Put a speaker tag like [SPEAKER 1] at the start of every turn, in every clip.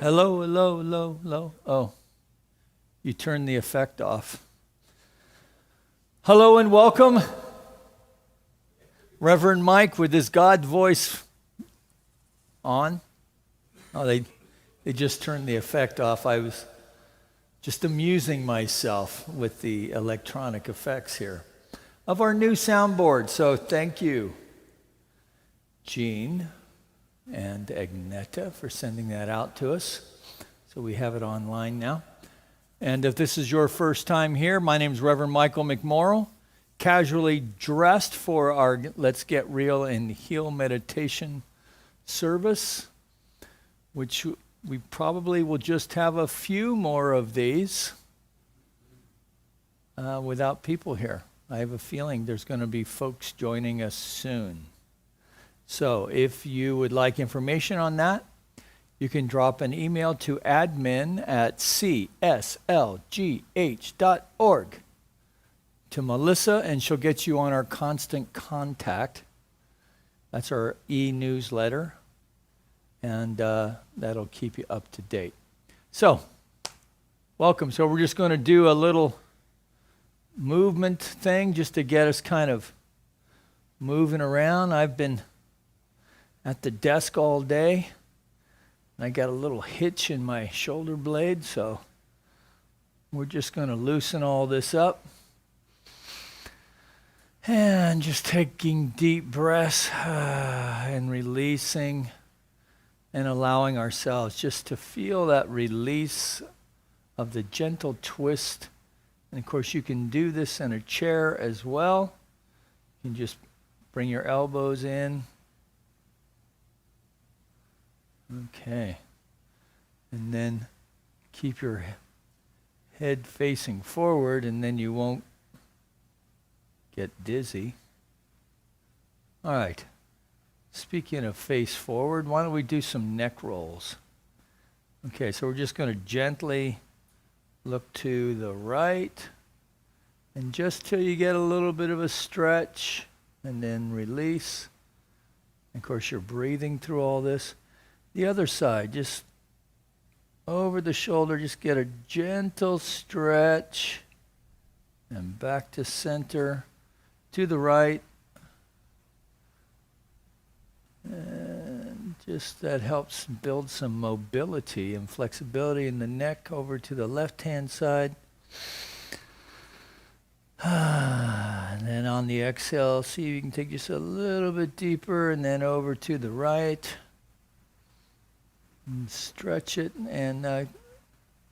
[SPEAKER 1] Hello, hello, hello, hello. Oh, you turned the effect off. Hello and welcome. Reverend Mike with his God voice on. Oh, they just turned the effect off. I was just amusing myself with the electronic effects here of our new soundboard. So thank you, Jean and Agneta, for sending that out to us. So we have it online now. And if this is your first time here, my name is Reverend Michael McMorrow, casually dressed for our Let's Get Real and Heal meditation service, which we probably will just have a few more of these without people here. I have a feeling there's going to be folks joining us soon. So if you would like information on that, you can drop an email to admin@cslgh.org to Melissa, and she'll get you on our constant contact. That's our e-newsletter, and that'll keep you up to date. So, welcome. So we're just going to do a little movement thing just to get us kind of moving around. I've been at the desk all day, and I got a little hitch in my shoulder blade, so we're just going to loosen all this up. And just taking deep breaths and releasing and allowing ourselves just to feel that release of the gentle twist. And of course, you can do this in a chair as well. You can just bring your elbows in. Okay. And then keep your head facing forward, and then you won't get dizzy. All right. Speaking of face forward, why don't we do some neck rolls? Okay, so we're just going to gently look to the right, and just till you get a little bit of a stretch, and then release. And of course, you're breathing through all this. The other side, just over the shoulder, just get a gentle stretch, and back to center, to the right. And just that helps build some mobility and flexibility in the neck. Over to the left-hand side. And then on the exhale, see if you can take just a little bit deeper, and then over to the right. And stretch it, and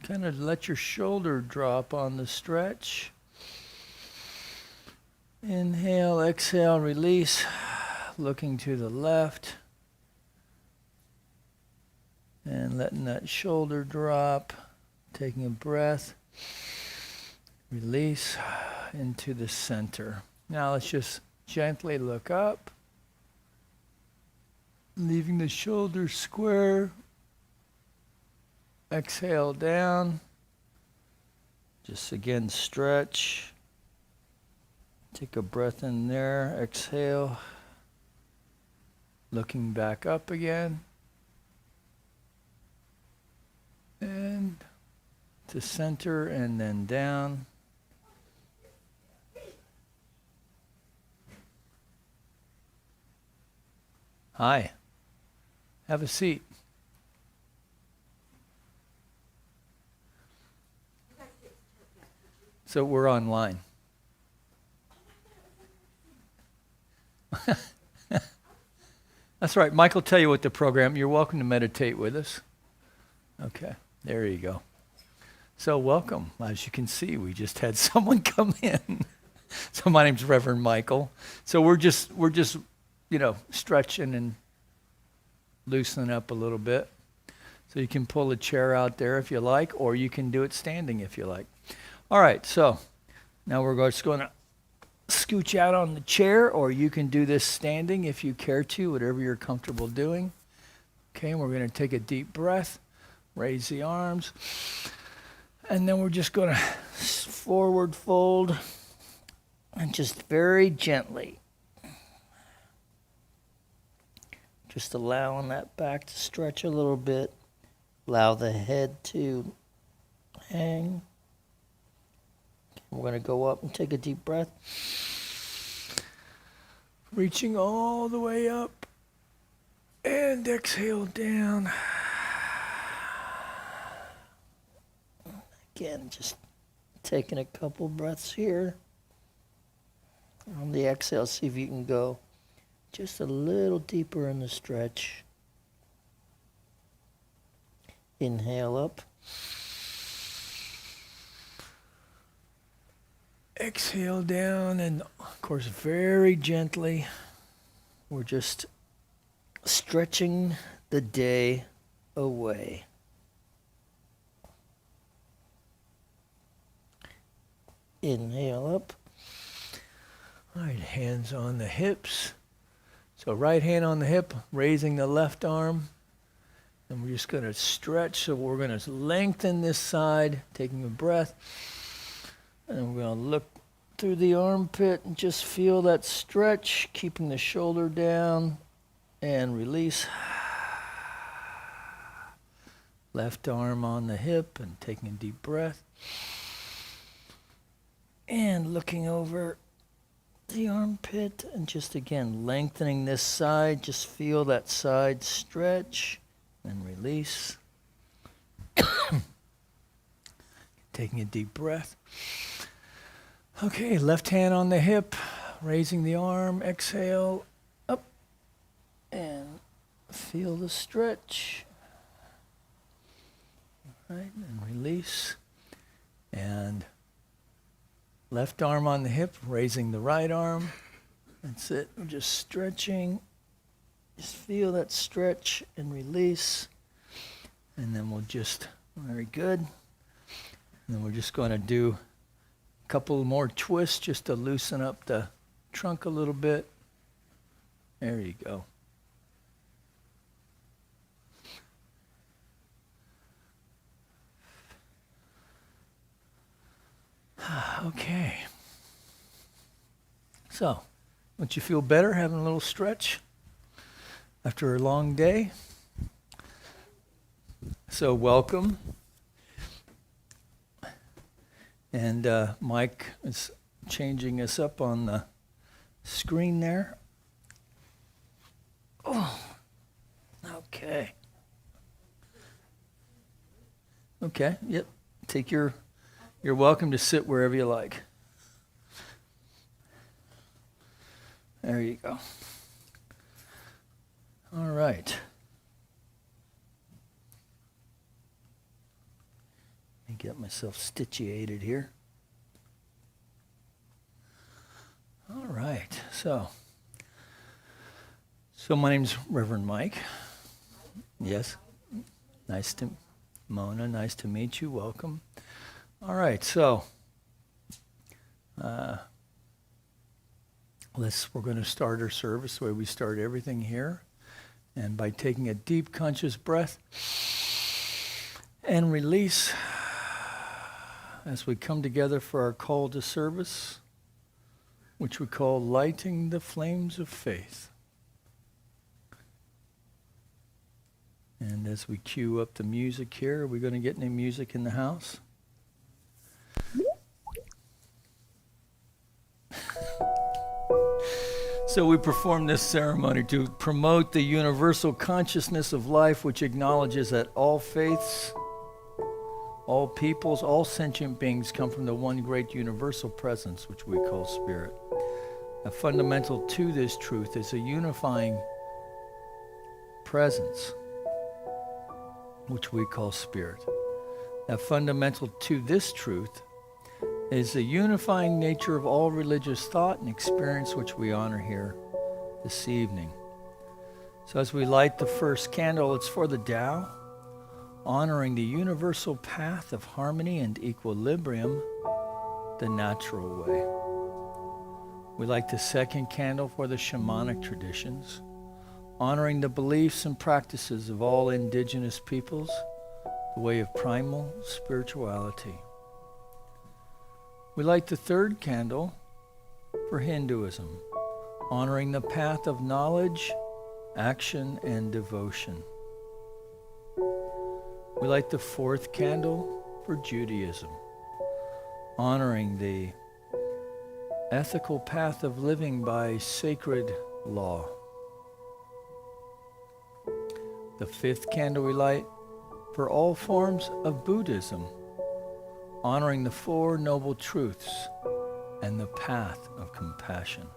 [SPEAKER 1] kind of let your shoulder drop on the stretch. Inhale, exhale, release. Looking to the left. And letting that shoulder drop. Taking a breath. Release into the center. Now let's just gently look up. Leaving the shoulders square. Exhale down. Just again stretch. Take a breath in there. Exhale. Looking back up again. And to center and then down. Hi. Have a seat. So we're online. That's right. Mike will tell you what the program. You're welcome to meditate with us. Okay, there you go. So welcome. As you can see, we just had someone come in. So my name's Reverend Michael. So we're just stretching and loosening up a little bit. So you can pull a chair out there if you like, or you can do it standing if you like. All right, so now we're just going to scooch out on the chair, or you can do this standing if you care to, whatever you're comfortable doing. Okay, and we're going to take a deep breath, raise the arms, and then we're just going to forward fold, and just very gently, just allowing that back to stretch a little bit,
[SPEAKER 2] Allow the head to hang. We're going to go up and take a deep breath.
[SPEAKER 1] Reaching all the way up. And exhale down.
[SPEAKER 2] Again, just taking a couple breaths here. On the exhale, see if you can go just a little deeper in the stretch. Inhale up.
[SPEAKER 1] Exhale down, and of course very gently we're just stretching the day away. Inhale up. All right, hands on the hips. So right hand on the hip, raising the left arm. And we're just going to stretch, so we're going to lengthen this side, taking a breath. And we're going to look through the armpit and just feel that stretch, keeping the shoulder down, and release. Left arm on the hip and taking a deep breath. And looking over the armpit and just again lengthening this side. Just feel that side stretch and release. Taking a deep breath. Okay, left hand on the hip, raising the arm, exhale, up, and feel the stretch. All right, and release. And left arm on the hip, raising the right arm. That's it. We're just stretching. Just feel that stretch and release. And then we'll just, very good. And then we're just going to do a couple more twists just to loosen up the trunk a little bit. There you go. Okay. So, don't you feel better having a little stretch after a long day? So welcome. And Mike is changing us up on the screen there. Oh, okay. Okay, yep. You're welcome to sit wherever you like. There you go. All right. Let me get myself stitchiated here. All right. So my name's Reverend Mike. Yes. Mona, nice to meet you. Welcome. All right, so we're going to start our service the way we start everything here, and by taking a deep conscious breath and release as we come together for our call to service, which we call lighting the flames of faith. And as we cue up the music here, are we going to get any music in the house? So we perform this ceremony to promote the universal consciousness of life, which acknowledges that all faiths, all peoples, all sentient beings come from the one great universal presence, which we call Spirit. Now, fundamental to this truth is a unifying presence, which we call Spirit. Now, fundamental to this truth is the unifying nature of all religious thought and experience, which we honor here this evening. So as we light the first candle, it's for the Tao, honoring the universal path of harmony and equilibrium, the natural way. We light the second candle for the shamanic traditions, honoring the beliefs and practices of all indigenous peoples, the way of primal spirituality. We light the third candle for Hinduism, honoring the path of knowledge, action, and devotion. We light the fourth candle for Judaism, honoring the ethical path of living by sacred law. The fifth candle we light for all forms of Buddhism, honoring the Four Noble Truths and the path of compassion.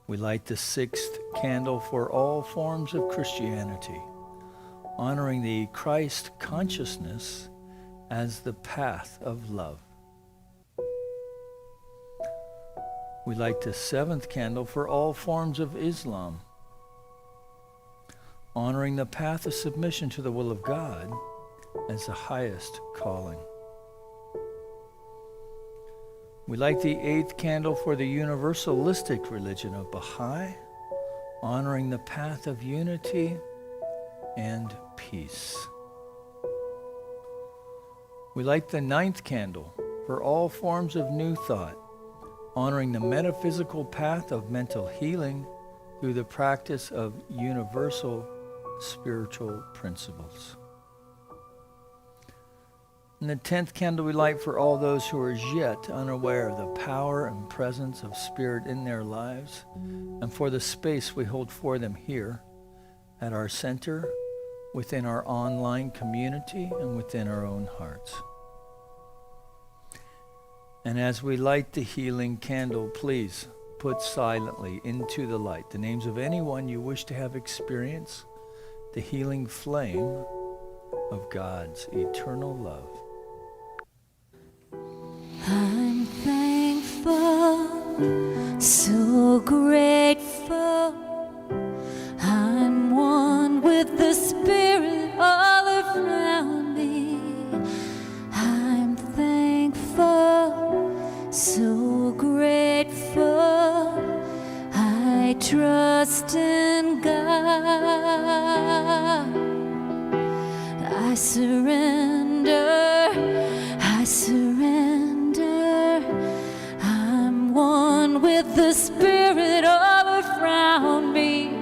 [SPEAKER 1] We light the sixth candle for all forms of Christianity, honoring the Christ consciousness as the path of love. We light the seventh candle for all forms of Islam, honoring the path of submission to the will of God as the highest calling. We light the eighth candle for the universalistic religion of Baha'i, honoring the path of unity and peace. We light the ninth candle for all forms of New Thought, honoring the metaphysical path of mental healing through the practice of universal spiritual principles. And the 10th candle we light for all those who are as yet unaware of the power and presence of Spirit in their lives, and for the space we hold for them here at our center, within our online community, and within our own hearts. And as we light the healing candle, please put silently into the light the names of anyone you wish to have experience the healing flame of God's eternal love.
[SPEAKER 3] I'm thankful, so grateful. I'm one with the Spirit all around me. I'm thankful, so grateful. I trust in God. I surrender. I surrender. I'm one with the Spirit all around me.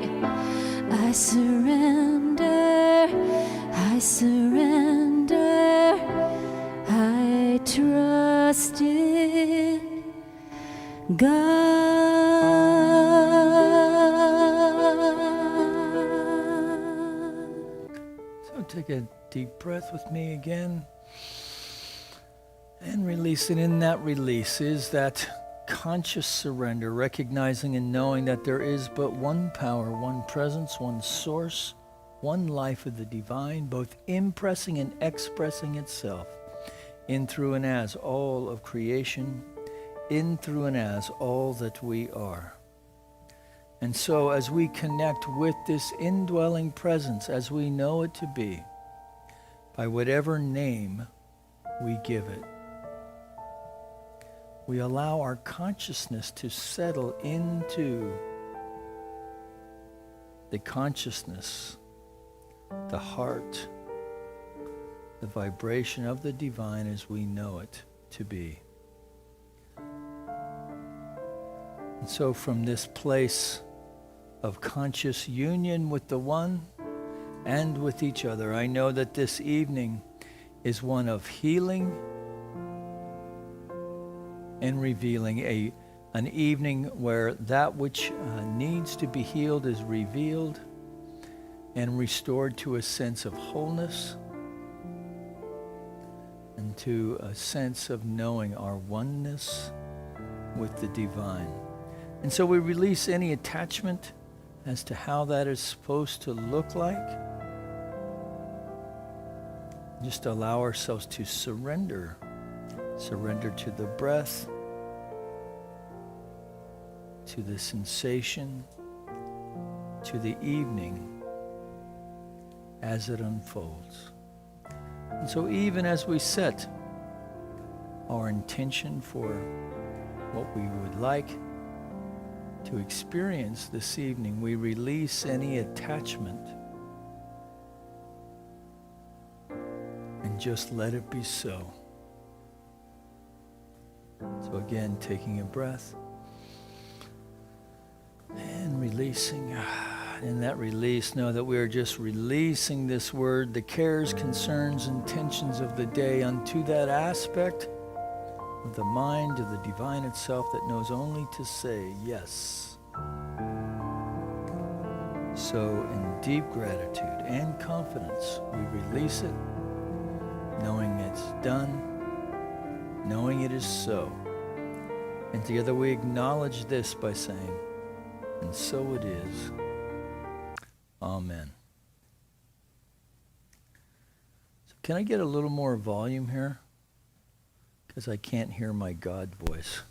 [SPEAKER 3] I surrender. I surrender. I trust in God.
[SPEAKER 1] So take a deep breath with me again. And release. And in that release is that conscious surrender, recognizing and knowing that there is but one power, one presence, one source, one life of the divine, both impressing and expressing itself in, through, and as all of creation, in, through, and as all that we are. And so as we connect with this indwelling presence as we know it to be, by whatever name we give it, we allow our consciousness to settle into the consciousness, the heart, the vibration of the divine as we know it to be. And so from this place of conscious union with the One and with each other, I know that this evening is one of healing and revealing, an evening where that which needs to be healed is revealed and restored to a sense of wholeness and to a sense of knowing our oneness with the divine. And so we release any attachment as to how that is supposed to look like. Just allow ourselves to surrender. Surrender to the breath, to the sensation, to the evening as it unfolds. And so even as we set our intention for what we would like to experience this evening, we release any attachment and just let it be so. So again, taking a breath and releasing. In that release, know that we are just releasing this word, the cares, concerns, and tensions of the day unto that aspect of the mind of the divine itself that knows only to say yes. So in deep gratitude and confidence, we release it, knowing it's done, knowing it is so. And together we acknowledge this by saying, and so it is. Amen. So can I get a little more volume here? Because I can't hear my God voice.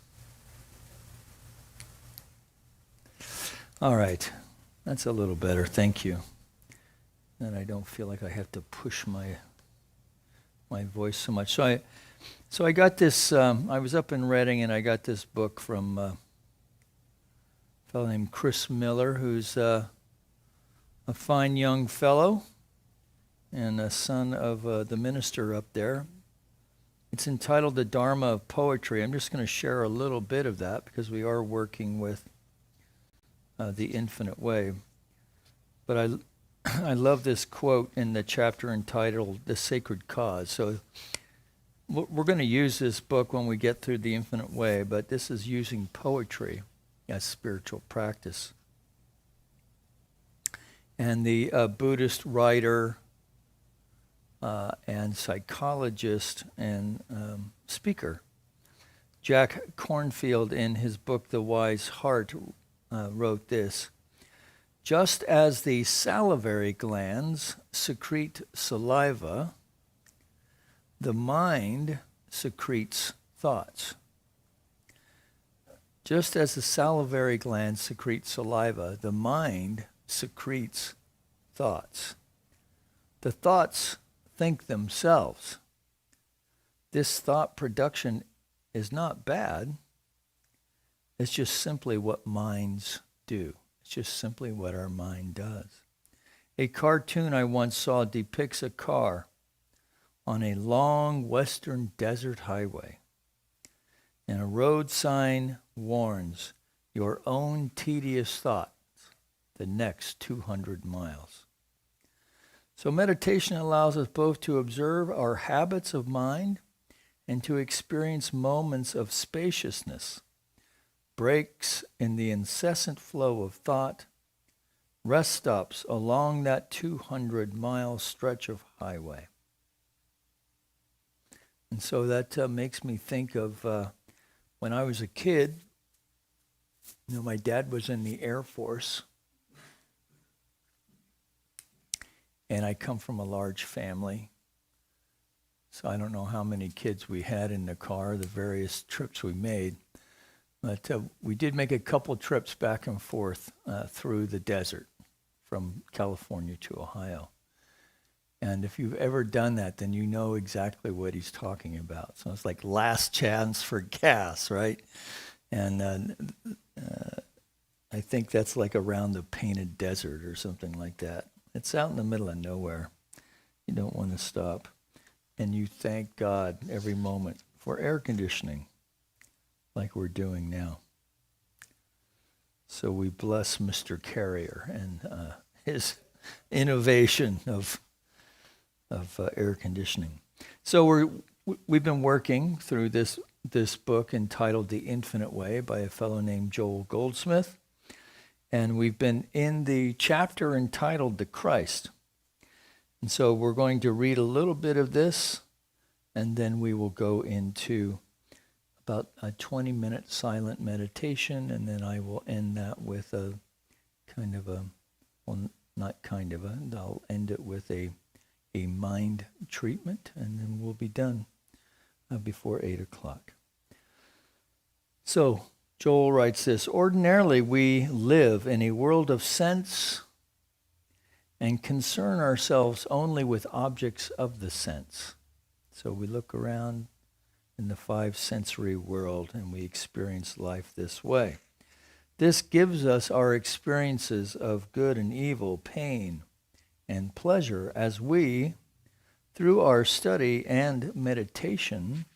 [SPEAKER 1] All right. That's a little better. Thank you. And I don't feel like I have to push my voice so much. So I got this, I was up in Reading and I got this book from a fellow named Chris Miller, who's a fine young fellow and a son of the minister up there. It's entitled The Dharma of Poetry. I'm just going to share a little bit of that because we are working with the infinite way. But I love this quote in the chapter entitled The Sacred Cause. So we're going to use this book when we get through the infinite way, but this is using poetry as spiritual practice. And the Buddhist writer and psychologist and speaker, Jack Kornfield, in his book The Wise Heart, wrote this: just as the salivary glands secrete saliva, the mind secretes thoughts. Just as the salivary glands secrete saliva, the mind secretes thoughts. The thoughts think themselves. This thought production is not bad. It's just simply what minds do. It's just simply what our mind does. A cartoon I once saw depicts a car on a long western desert highway, and a road sign warns your own tedious thoughts the next 200 miles. So meditation allows us both to observe our habits of mind and to experience moments of spaciousness, breaks in the incessant flow of thought, rest stops along that 200-mile stretch of highway. And so that makes me think of when I was a kid. You know, my dad was in the Air Force, and I come from a large family. So I don't know how many kids we had in the car, the various trips we made. But we did make a couple trips back and forth through the desert from California to Ohio. And if you've ever done that, then you know exactly what he's talking about. So it's like last chance for gas, right? And I think that's like around the Painted Desert or something like that. It's out in the middle of nowhere. You don't want to stop. And you thank God every moment for air conditioning, like we're doing now. So we bless Mr. Carrier and his innovation of air conditioning. So we've been working through this book entitled The Infinite Way by a fellow named Joel Goldsmith. And we've been in the chapter entitled The Christ. And so we're going to read a little bit of this, and then we will go into about a 20-minute silent meditation, and then I will end that with a kind of a, well, not kind of a, I'll end it with a mind treatment, and then we'll be done before 8 o'clock. So Joel writes this: ordinarily we live in a world of sense and concern ourselves only with objects of the sense. So we look around in the five sensory world and we experience life this way. This gives us our experiences of good and evil, pain and pleasure. As we, through our study and meditation,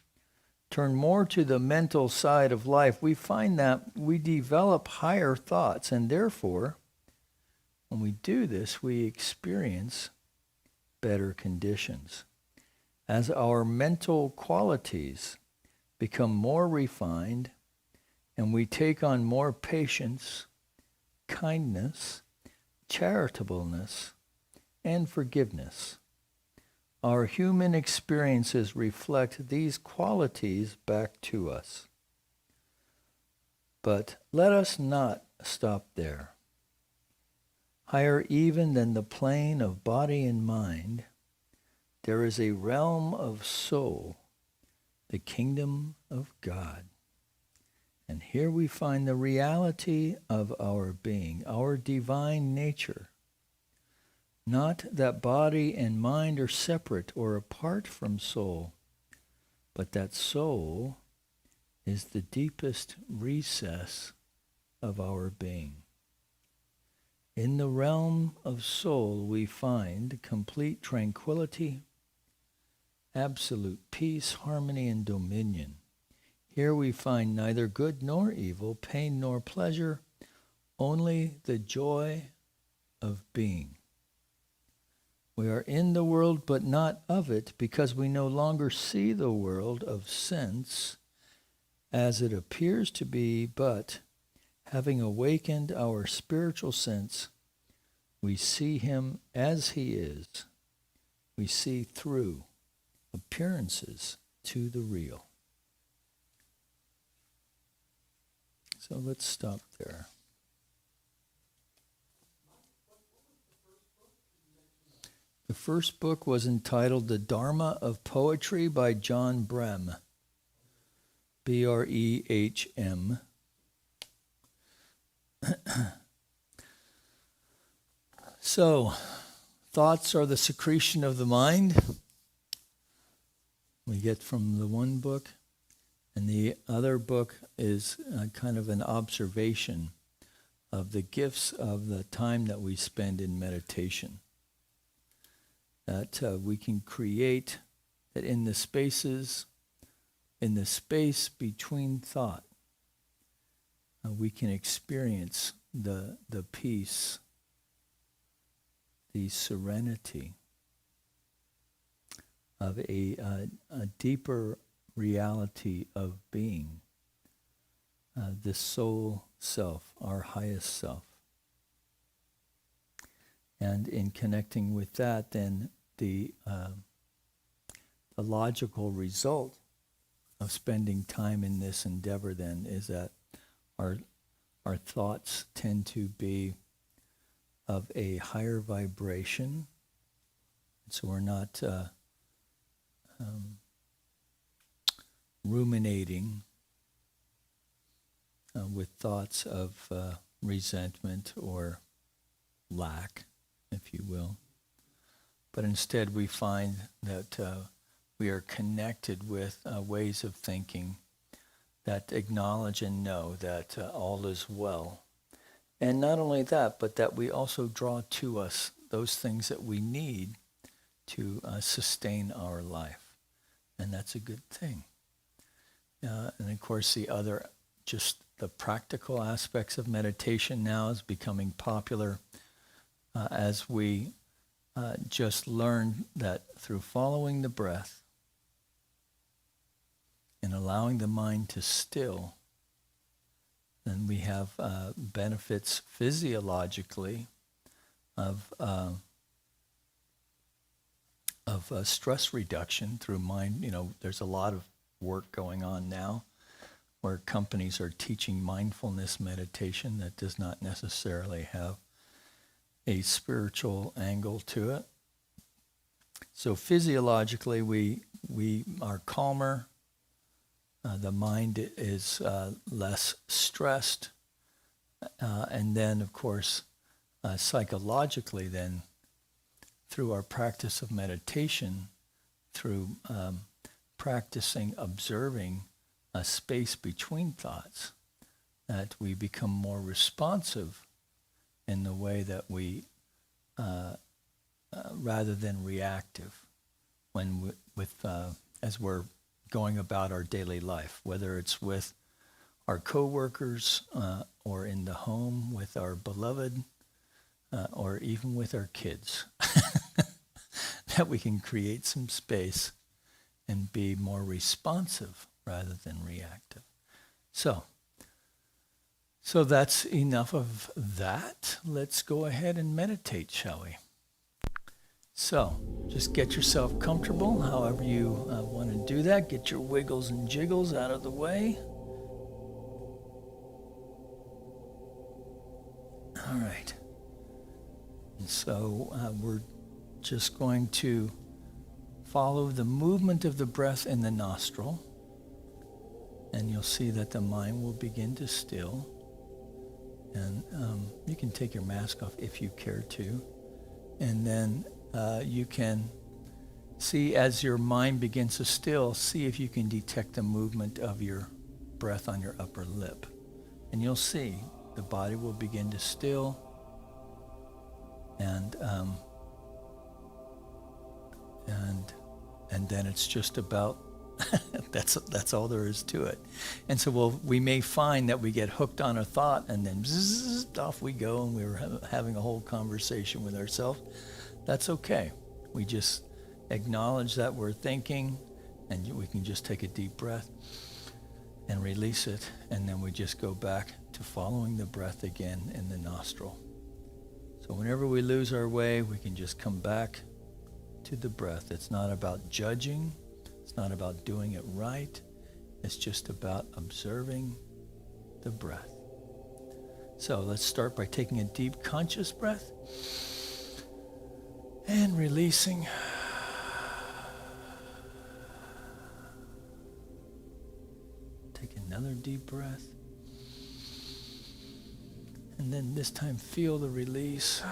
[SPEAKER 1] turn more to the mental side of life, we find that we develop higher thoughts, and therefore when we do this, we experience better conditions. As our mental qualities become more refined and we take on more patience, kindness, charitableness, and forgiveness, our human experiences reflect these qualities back to us. But let us not stop there. Higher even than the plane of body and mind, there is a realm of soul, the kingdom of God. And here we find the reality of our being, our divine nature. Not that body and mind are separate or apart from soul, but that soul is the deepest recess of our being. In the realm of soul, we find complete tranquility, absolute peace, harmony, and dominion. Here we find neither good nor evil, pain nor pleasure, only the joy of being. We are in the world, but not of it, because we no longer see the world of sense as it appears to be, but having awakened our spiritual sense, we see him as he is. We see through appearances to the real. So let's stop there. The first book was entitled The Dharma of Poetry by John Brehm, Brehm. So, thoughts are the secretion of the mind. We get from the one book. And the other book is kind of an observation of the gifts of the time that we spend in meditation. That we can create, that in the space between thought, we can experience the peace, the serenity of a deeper reality of being, the soul self, our highest self. And in connecting with that, then the logical result of spending time in this endeavor then is that our thoughts tend to be of a higher vibration, so we're not ruminating with thoughts of resentment or lack, if you will. But instead we find that we are connected with ways of thinking that acknowledge and know that all is well. And not only that, but that we also draw to us those things that we need to sustain our life. And that's a good thing. And of course just the practical aspects of meditation now is becoming popular as we just learn that through following the breath and allowing the mind to still, then we have benefits physiologically of stress reduction through mind. There's a lot of work going on now where companies are teaching mindfulness meditation that does not necessarily have a spiritual angle to it. So physiologically, we are calmer. The mind is less stressed. And then, of course, psychologically then, through our practice of meditation, through practicing observing a space between thoughts, that we become more responsive in the way that we, rather than reactive, when as we're going about our daily life, whether it's with our coworkers or in the home with our beloved, or even with our kids, that we can create some space and be more responsive rather than reactive. So that's enough of that. Let's go ahead and meditate, shall we? So just get yourself comfortable, however you want to do that. Get your wiggles and jiggles out of the way. All right. And so we're just going to follow the movement of the breath in the nostril, and you'll see that the mind will begin to still. And you can take your mask off if you care to. And then you can see, as your mind begins to still, see if you can detect the movement of your breath on your upper lip. And you'll see the body will begin to still. And then it's just about that's all there is to it. And so we may find that we get hooked on a thought, and then zzz, off we go, and we're having a whole conversation with ourselves. That's okay. We just acknowledge that we're thinking, and we can just take a deep breath and release it, and then we just go back to following the breath again in the nostril. So whenever we lose our way, we can just come back to the breath. It's not about judging. It's not about doing it right. It's just about observing the breath. So let's start by taking a deep conscious breath and releasing. Take another deep breath. And then this time feel the release.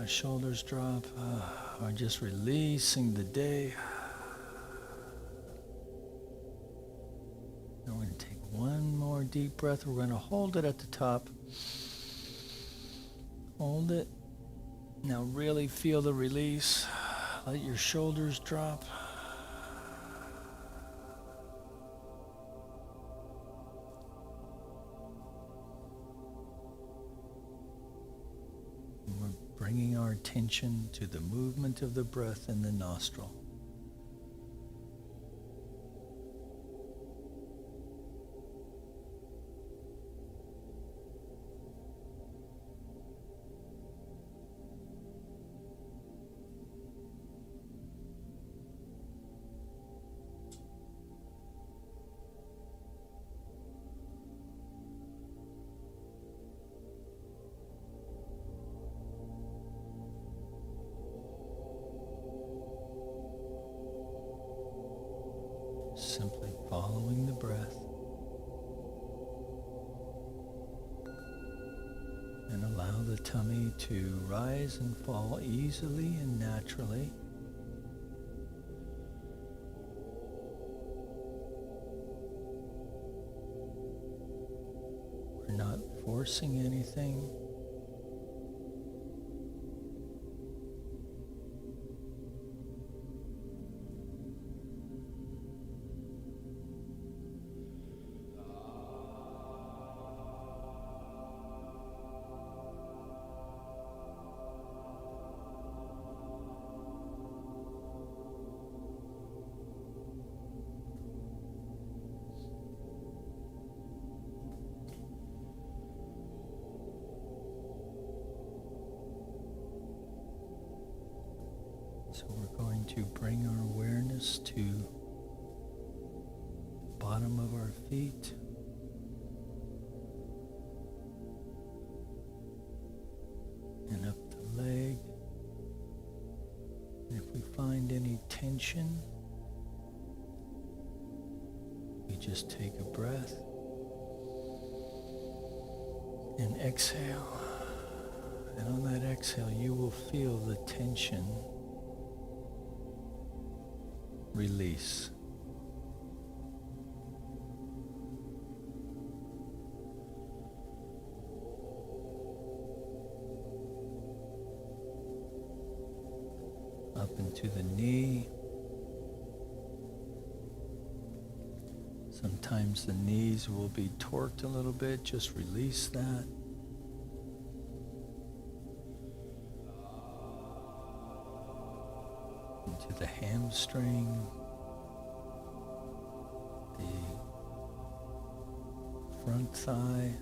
[SPEAKER 1] Our shoulders drop. Or just releasing the day. Now we're going to take one more deep breath. We're going to hold it at the top. Hold it. Now really feel the release. Let your shoulders drop. We're bringing our attention to the movement of the breath in the nostril. Simply following the breath and allow the tummy to rise and fall easily and naturally. We're not forcing anything. So we're going to bring our awareness to the bottom of our feet. And up the leg. And if we find any tension, we just take a breath and exhale. And on that exhale, you will feel the tension release. Up into the knee. Sometimes the knees will be torqued a little bit. Just release that. to the hamstring, the front thigh,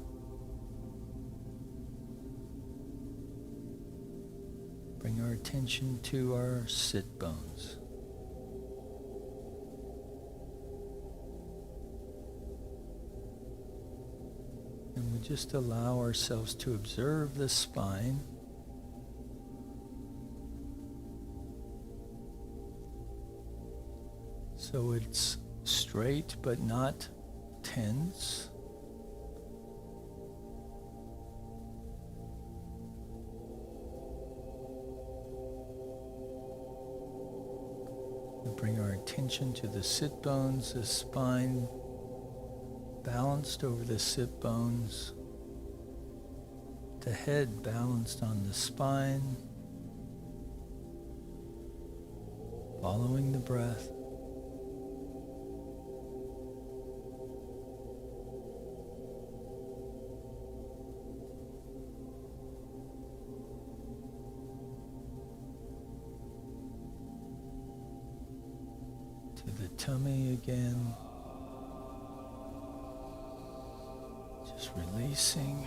[SPEAKER 1] bring our attention to our sit bones. And we just allow ourselves to observe the spine. So it's straight but not tense. We bring our attention to the sit bones, the spine balanced over the sit bones, the head balanced on the spine, following the breath. To the tummy again. Just releasing.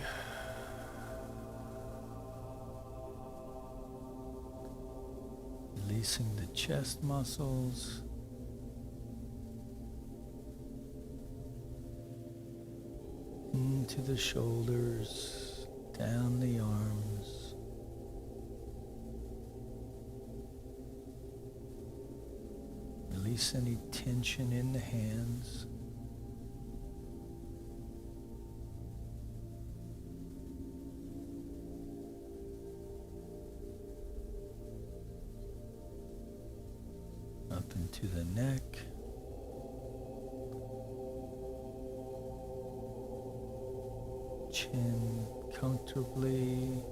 [SPEAKER 1] Releasing the chest muscles. Into the shoulders, down the arms. Release any tension in the hands. Up into the neck. Chin comfortably,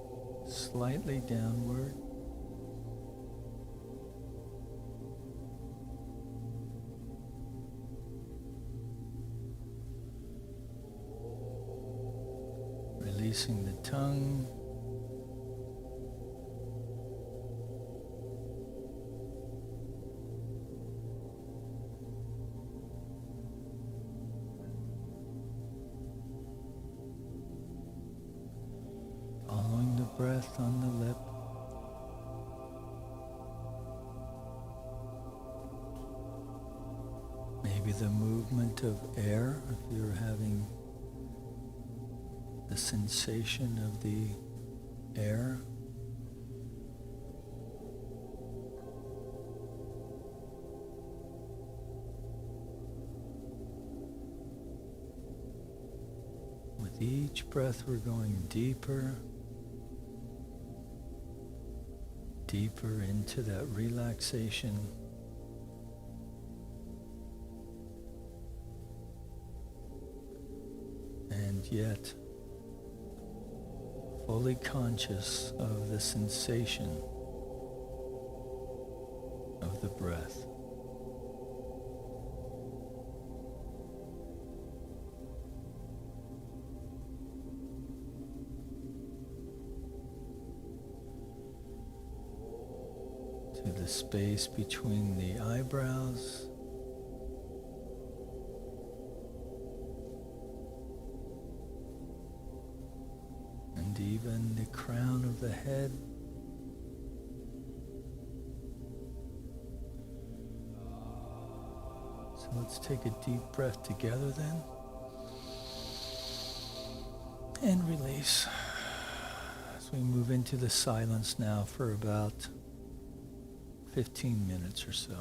[SPEAKER 1] slightly downward. Releasing the tongue. Following the breath on the lip. Maybe the movement of air, if you're having the sensation of the air. With each breath, we're going deeper, deeper into that relaxation. And yet, fully conscious of the sensation of the breath. To the space between the eyebrows. And even the crown of the head. So let's take a deep breath together then. And release. As we move into the silence now for about 15 minutes or so.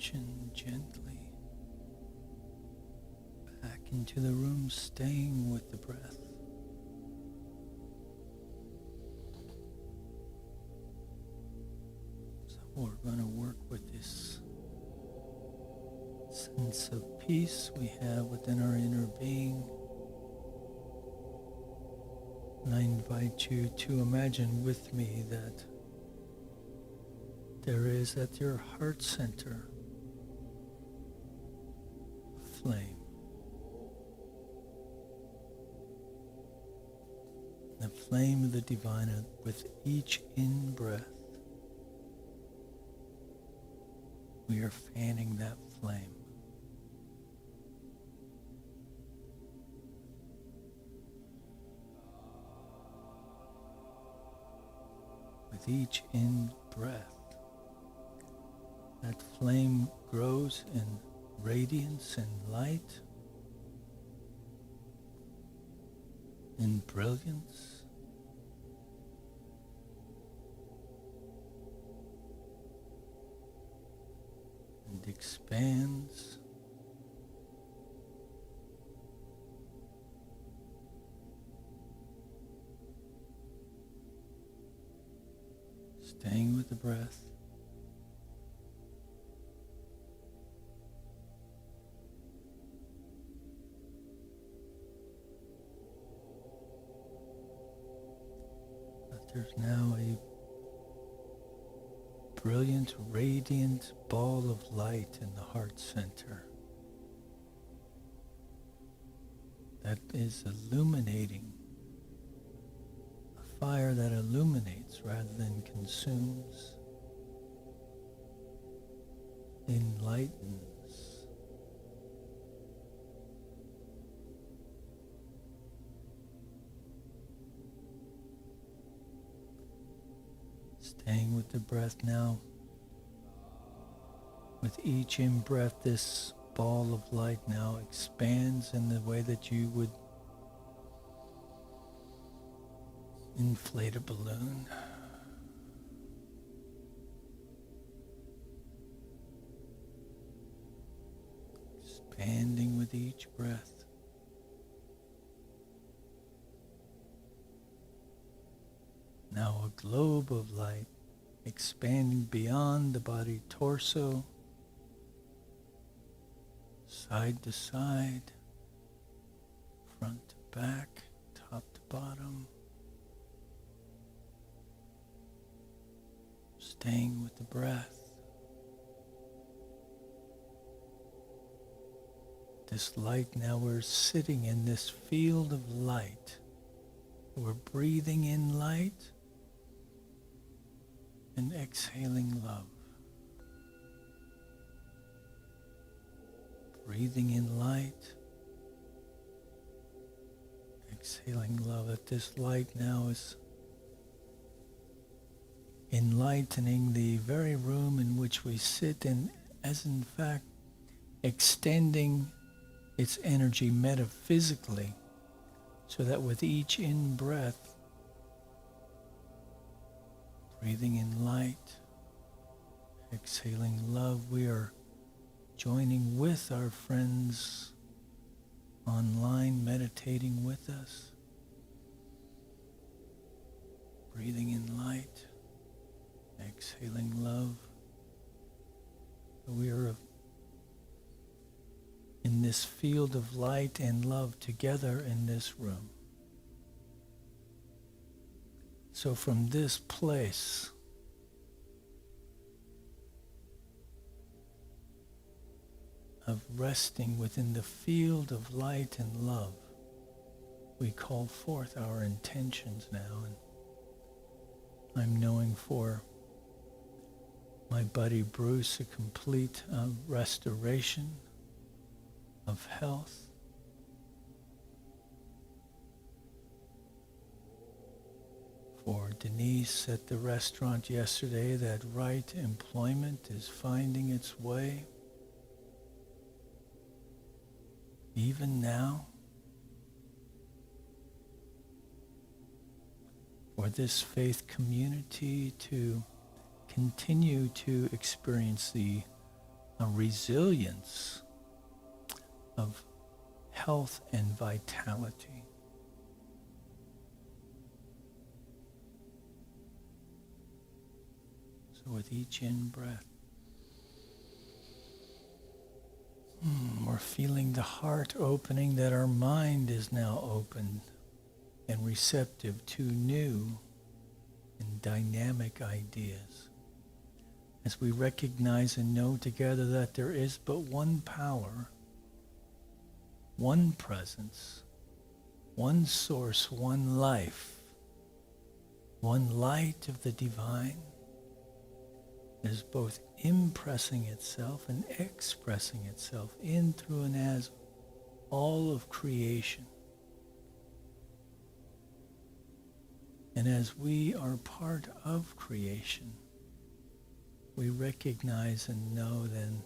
[SPEAKER 1] attention gently back into the room, staying with the breath. So we're going to work with this sense of peace we have within our inner being. And I invite you to imagine with me that there is at your heart center a flame. The flame of the divine. With each in-breath, we are fanning that flame. With each in-breath, that flame grows in radiance and light and brilliance. And expands. Staying with the breath. But there's now a brilliant, radiant ball of light in the heart center that is illuminating. Fire that illuminates rather than consumes, enlightens, staying with the breath now. With each in-breath, this ball of light now expands in the way that you would inflate a balloon. Expanding with each breath. Now a globe of light expanding beyond the body, torso, side to side, front to back, top to bottom. Staying with the breath. This light, now we're sitting in this field of light. We're breathing in light and exhaling love. Breathing in light, exhaling love. That this light now is enlightening the very room in which we sit, and as in fact extending its energy metaphysically, so that with each in-breath, breathing in light, exhaling love, we are joining with our friends online, meditating with us, breathing in light, exhaling love. We are in this field of light and love together in this room. So from this place, of resting within the field of light and love, we call forth our intentions now. And I'm knowing for my buddy Bruce a complete restoration of health. For Denise at the restaurant yesterday, that right employment is finding its way. Even now, for this faith community to continue to experience the a resilience of health and vitality. So with each in-breath, we're feeling the heart opening, that our mind is now open and receptive to new and dynamic ideas. As we recognize and know together that there is but one power, one presence, one source, one life, one light of the divine that is both impressing itself and expressing itself in, through, and as all of creation. And as we are part of creation, we recognize and know then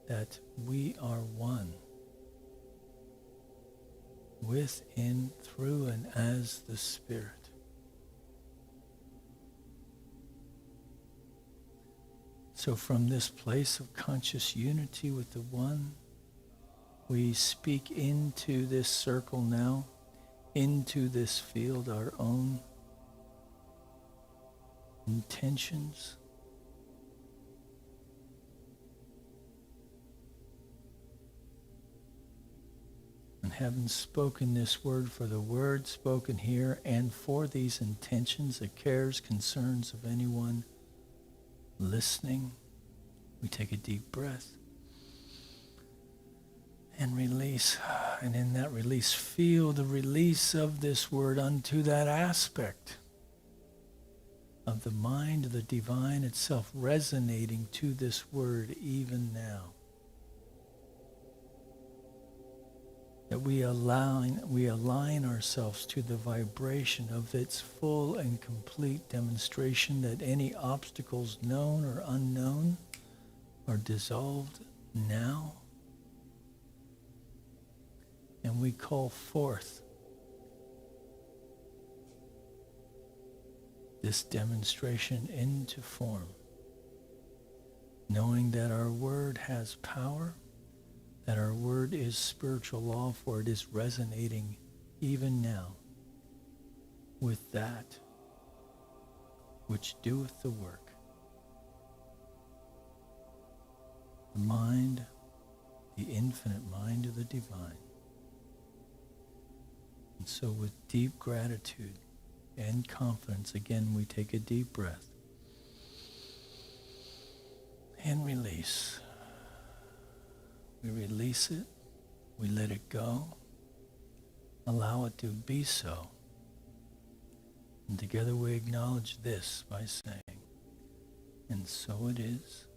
[SPEAKER 1] that we are one with, in, through, and as the Spirit. So from this place of conscious unity with the One, we speak into this circle now, into this field, our own intentions, and having spoken this word, for the word spoken here and for these intentions, the cares, concerns of anyone listening, we take a deep breath and release. And in that release, feel the release of this word unto that aspect of the mind of the divine itself, resonating to this word even now. That we align ourselves to the vibration of its full and complete demonstration, that any obstacles known or unknown are dissolved now. And we call forth this demonstration into form, knowing that our word has power, that our word is spiritual law, for it is resonating even now with that which doeth the work. The mind, the infinite mind of the divine. And so with deep gratitude and confidence, again, we take a deep breath and release. We release it, we let it go, allow it to be so. And together we acknowledge this by saying, and so it is.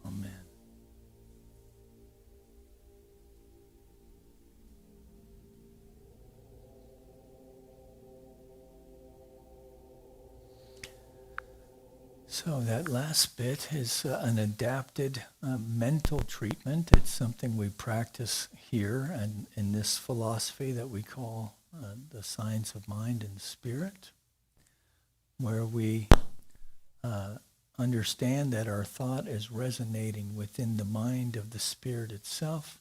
[SPEAKER 1] Amen. So that last bit is an adapted mental treatment. It's something we practice here and in this philosophy that we call the science of mind and spirit, where we understand that our thought is resonating within the mind of the spirit itself,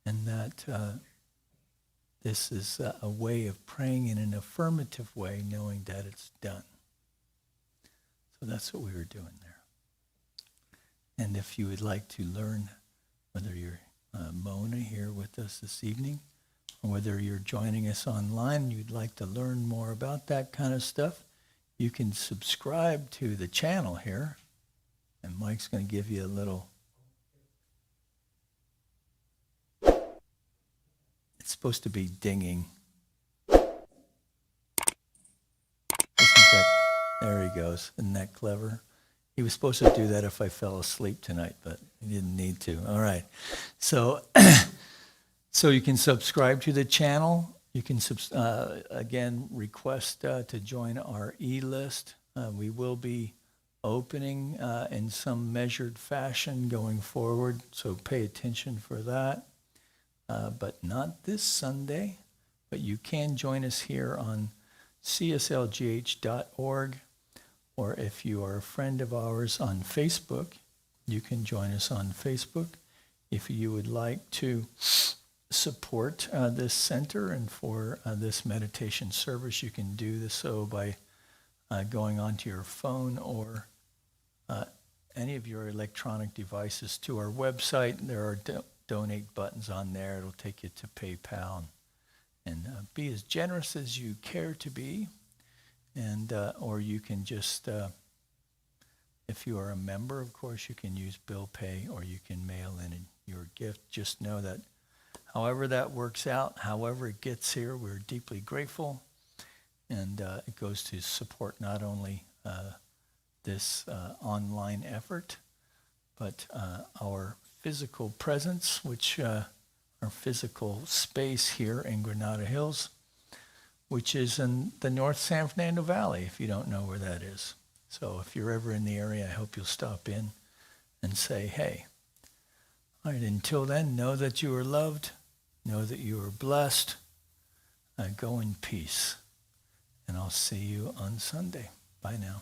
[SPEAKER 1] and that this is a way of praying in an affirmative way, knowing that it's done. So that's what we were doing there. And if you would like to learn, whether you're Mona here with us this evening, or whether you're joining us online and you'd like to learn more about that kind of stuff, you can subscribe to the channel here. And Mike's going to give you a little... It's supposed to be dinging. There he goes. Isn't that clever? He was supposed to do that if I fell asleep tonight, but he didn't need to. All right. So so you can subscribe to the channel. You can, again, request to join our e-list. We will be opening in some measured fashion going forward, so pay attention for that. But not this Sunday, but you can join us here on cslgh.org. or if you are a friend of ours on Facebook, you can join us on Facebook. If you would like to support this center and for this meditation service, you can do this so by going onto your phone or any of your electronic devices to our website. There are donate buttons on there. It'll take you to PayPal, and be as generous as you care to be. And or you can just, if you are a member, of course, you can use bill pay, or you can mail in your gift. Just know that however that works out, however it gets here, we're deeply grateful. And it goes to support not only this online effort, but our physical presence, which our physical space here in Granada Hills, which is in the North San Fernando Valley, if you don't know where that is. So if you're ever in the area, I hope you'll stop in and say, hey. All right, until then, know that you are loved, know that you are blessed, go in peace, and I'll see you on Sunday. Bye now.